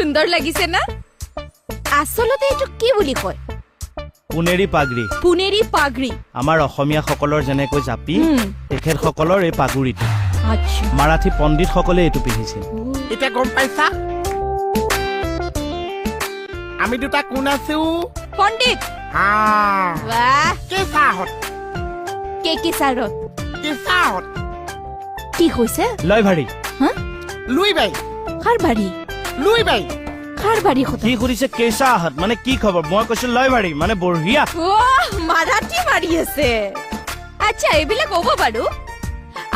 সুন্দৰ লাগিছে না আসলতে এটো কি বুলি কয় পুনেৰী পাগৰি পুনেৰী পাগৰি আমাৰ অসমীয়া সকলৰ যেনেকৈ জাপি তেখেত সকলৰ এই পাগুৰিটো আচ্ছা মাৰাঠী পণ্ডিত সকলে এইটো পিন্ধিছে এতিয়া গম পাইছা আমি দুটা কোন আছো পণ্ডিত বাহ কেঁচাহত কেচাৰত কেঁচাহত কি কৈছে লয় ভাৰী লুই বাই কাৰ বাৰী লুই বাই কাৰ বাৰী কথা কি সুধিছে কেঁচা আহত মানে কি খবৰ মই কৈছো লয় ভাৰী মানে বঢ়িয়া মাৰাঠী মাৰি আছে আচ্ছা এইবিলাক ক'ব বাৰু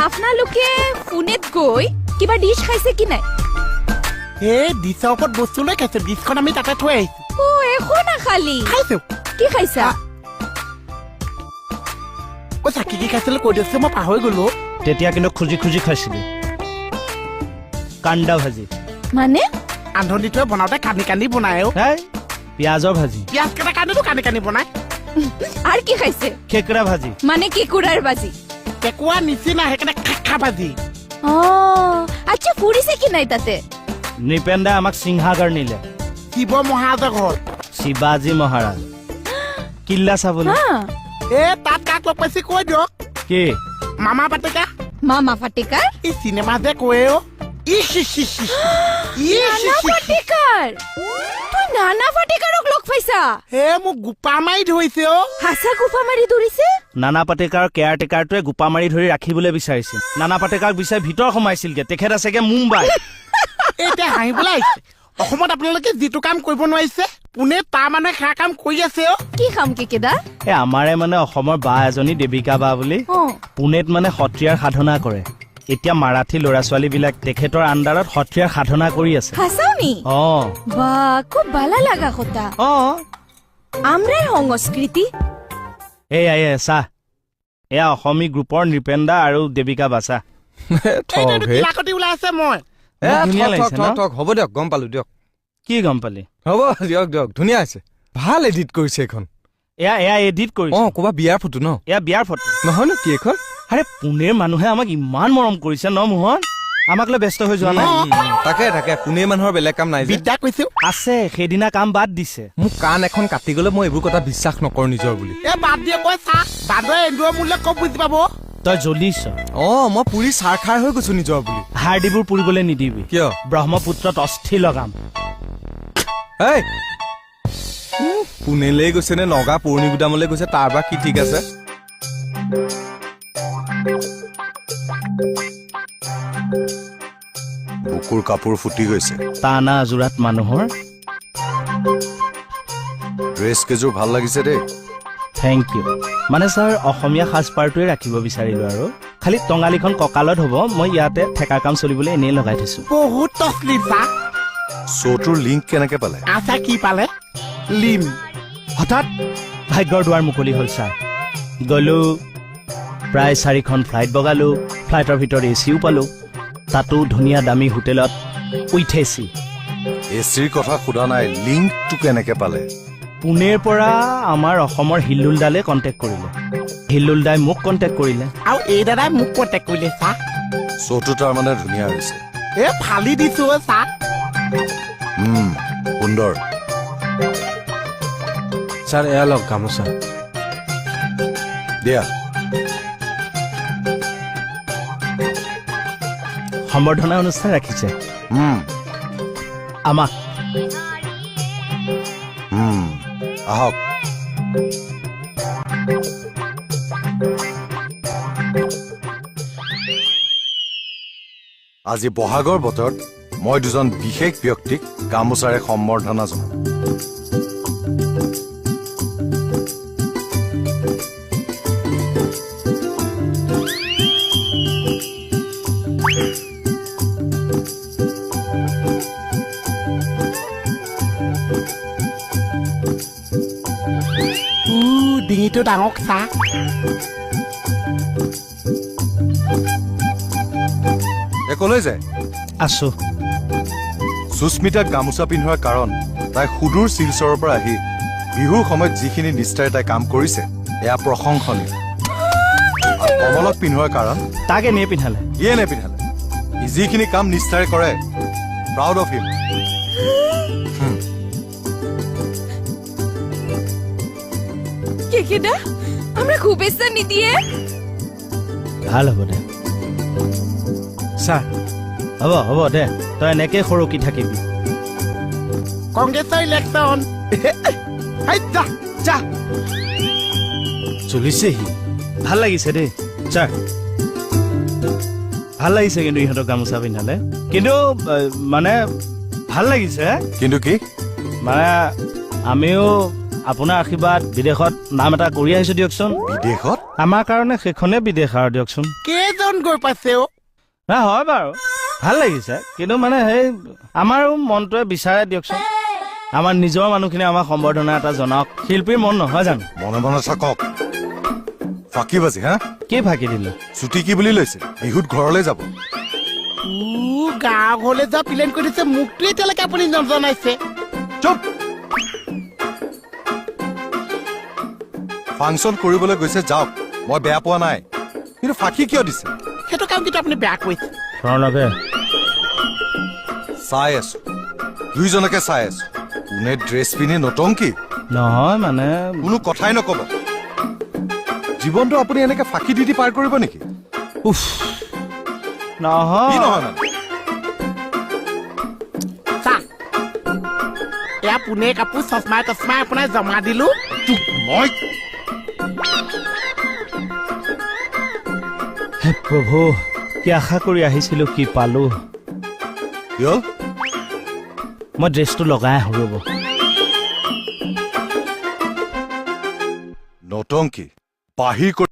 আপোনালোকে পুনেত গৈ কিবা ডিছ খাইছে কি নাই এই ডিছৰ ওপৰত বস্তু লৈ খাইছো ডিছখন আমি তাতে থৈ আহিছো একো নাখালি খাইছো কি খাইছা চাকি কি খাইছিলো কৈ দিছো মই পাহৰি গলো তেতিয়া কিন্তু খুজি খুজি খাইছিলো কাণ্ডা ভাজি মানে ৰান্ধনীটোৱে বনাওঁতে কানি কানি বনায় পিয়াজৰ ভাজি পিয়াজ কেইটা কানিটো কানি কানি বনায় আৰু কি খাইছে খেকৰা ভাজি মানে কেকুৰাৰ ভাজি কেঁকুৰা নিচিনা সেইকাৰণে খাখা ভাজি আচ্ছা ফুৰিছে কি নাই তাতে নৃপেন দাই আমাক সিংহাগৰ নিলে শিৱ মহাৰাজৰ ঘৰ শিৱাজী মহাৰাজ কিল্লা চাবলৈ তাত কাক লগ পাইছে কৈ দিয়ক কি মামা পাটেকা মামা ফাটেকাৰ এই চিনেমা যে কয় নানা ফাটেকাৰ তুই নানা ফাটেকাৰক লগ পাইছা হে মোক গোপা মাৰি ধৰিছে হাঁচা গোপা মাৰি ধৰিছে নানা পাটেকাৰ কেয়াৰটেকাৰটোৱে গোপা মাৰি ধৰি ৰাখিবলৈ বিচাৰিছিল নানা পাটেকাৰক বিচাৰি ভিতৰ সোমাইছিলগে তেখেত আছেগে মুম্বাই এতিয়া হাঁহিবলৈ আহিছে অসমত আপোনালোকে যিটো কাম কৰিব নোৱাৰিছে পুনে তাৰ মানুহে সেয়া কাম কৰি আছে কি কাম কেকেদা আমাৰে মানে অসমৰ বা এজনী দেৱিকা বা বুলি পুনেত মানে সত্ৰীয়াৰ সাধনা কৰে এতিয়া মাৰাঠী ল'ৰা ছোৱালী বিলাক তেখেতৰ আণ্ডাৰত সত্ৰীয়াৰ সাধনা কৰি আছে হাঁচাওনি বা খুব ভালা লাগা কথা আমৰাৰ সংস্কৃতি এয়া চা এয়া অসমী গ্ৰুপৰ নৃপেন্দা আৰু দেৱিকা বাচা ওলাই আছে মই হ'ব দিয়ক গম পালো দিয়ক কি গম পালি হ'ব দিয়ক দিয়ক ধুনীয়া হৈছে ভাল এডিট কৰিছে এখন এয়া এডিট কৰিছে ক'বা বিয়াৰ ফটো ন এয়া বিয়াৰ ফটো নহয় ন কি এখন আৰে পুনেৰ মানুহে আমাক ইমান মৰম কৰিছে ন মোহন আমাক লৈ ব্যস্ত হৈ যোৱা নাই তাকে পুনে মানুহৰ বেলেগ কাম নাই বিদ্যা কৈছো আছে সেইদিনা কাম বাদ দিছে মোক কাণ এখন কাটি গলে মই এইবোৰ কথা বিশ্বাস নকৰো নিজৰ বুলি বাদ দিয়ে কৈ চা বাদৰ এন্দুৰৰ মূল্য কম বুজি পাব তই জ্বলিছ মই পুৰি চাৰ খাৰ হৈ গৈছো নিজৰ বুলি হাৰ্ডিবোৰ পুৰিবলৈ নিদিবি কিয় ব্ৰহ্মপুত্ৰত অস্থি লগাম পুনেলৈ গৈছে নে নগা পুৰণি গুদামলৈ গৈছে তাৰ বা কি ঠিক আছে বুকুৰ কাপোৰ ফুটি গৈছে টানা আজোৰাত মানুহৰ ড্ৰেছ কেইযোৰ ভাল লাগিছে দেই থেংক ইউ মানে ছাৰ অসমীয়া সাজপাৰটোৱে ৰাখিব বিচাৰিলো আৰু খালি টঙালিখন কঁকালত হ'ব মই ইয়াতে ঠেকা কাম চলিবলৈ এনেই লগাই থৈছো বহুত তছলিম চা শ্ব'টোৰ লিংক কেনেকে পালে আছা কি পালে লিম হঠাৎ ভাগ্যৰ দুৱাৰ মুকলি হ'ল ছাৰ গ'লো প্ৰায় 4খন ফ্লাইট বগালো ফ্লাইটৰ ভিতৰত এচিও পালো তাতো ধুনীয়া দামী হোটেলত উঠেছি এচিৰ কথা সোধা নাই লিংকটো কেনেকে পালে পুনেৰ পৰা আমাৰ অসমৰ হিল্লুল দালে কণ্টেক্ট কৰিলে হিল্লুল দাই মোক কণ্টেক্ট কৰিলে আৰু এই দাদাই মোক কণ্টেক্ট কৰিলে চা শ্ব'টো তাৰমানে ধুনীয়া হৈছে ফালি দিছো চা সুন্দৰ ছাৰ এয়া লওক গামোচা দিয়া সম্বৰ্ধনা অনুষ্ঠান ৰাখিছে আমাক আহক আজি বহাগৰ বতৰত মই দুজন বিশেষ ব্যক্তিক গামোচাৰে সম্বৰ্ধনা জনাম ডিঙিটো ডাঙৰ চা কলৈ যায় আছো সুস্মিতাক গামোচা পিন্ধোৱাৰ কাৰণ তাই সুদূৰ শিলচৰৰ পৰা আহি বিহুৰ সময়ত যিখিনি নিষ্ঠাৰে তাই কাম কৰিছে এয়া প্ৰশংসনীয় কমলক পিন্ধোৱাৰ কাৰণ তাকে নিয়ে পিন্ধালে ইয়ে নিপিন্ধালে যিখিনি কাম নিষ্ঠাৰে কৰে প্ৰাউড অফ হিম কেকেদা আমৰা শুভেচ্ছা নিদিয়ে ভাল হ'ব দে ছাৰ হ'ব হ'ব দে তই এনেকে সৰকি থাকিবি কংগ্ৰেছৰ ইলেকশ্যন যা চলিছেহি ভাল লাগিছে দেই ছাৰ ভাল লাগিছে কিন্তু ইহঁতক গামোচা পিন্ধালে কিন্তু মানে ভাল লাগিছে কিন্তু কি মানে আমিও আপোনাৰ আশীৰ্বাদ বিদেশত নাম এটা কৰি আহিছো দিয়কচোন বিদেশত আমাৰ কাৰণে সেইখনে বিদেশ আৰু দিয়কচোন কেইজন গৈ পাইছে অ' না হয় বাৰু ভাল লাগিছে কিন্তু মানে সেই আমাৰো মনটোৱে বিচাৰে দিয়কচোন আমাৰ নিজৰ মানুহখিনি আমাক সম্বৰ্ধনা এটা জনাওক শিল্পীৰ মন নহয় জানো মনে মনে থাকক ফাঁকি বাজি হা কি ফাঁকি দিলে ছুটি কি বুলি লৈছে বিহুত ঘৰলৈ যাব গাঁও ঘৰলৈ যোৱা প্লেন কৰি দিছে মোকতো এতিয়ালৈকে আপুনি নজনাইছে চুপ ফাংচন কৰিবলৈ গৈছে যাওক মই বেয়া পোৱা নাই কিন্তু ফাঁকি কিয় দিছে সেইটো কাম কিন্তু আপুনি বেয়া কৰিছে স্বৰ্ণকে চাই আছো দুইজনকে চাই আছো কোনে ড্ৰেছ পিন্ধি নটংকি নহয় মানে কোনো কথাই নকব জীৱনটো আপুনি এনেকে ফাঁকি দি পাৰ কৰিব নেকি উফ কি নহয় নহয় মানে চা এয়া পোনে কাপোৰ চচমা তচমা আপোনাৰ জমা দিলো মই হে প্ৰভু কি আশা কৰি আহিছিলো কি পালো কি হ'ল মই ড্ৰেছটো লগাই আহো ৰ'ব নটংকি বাহিৰ কৰি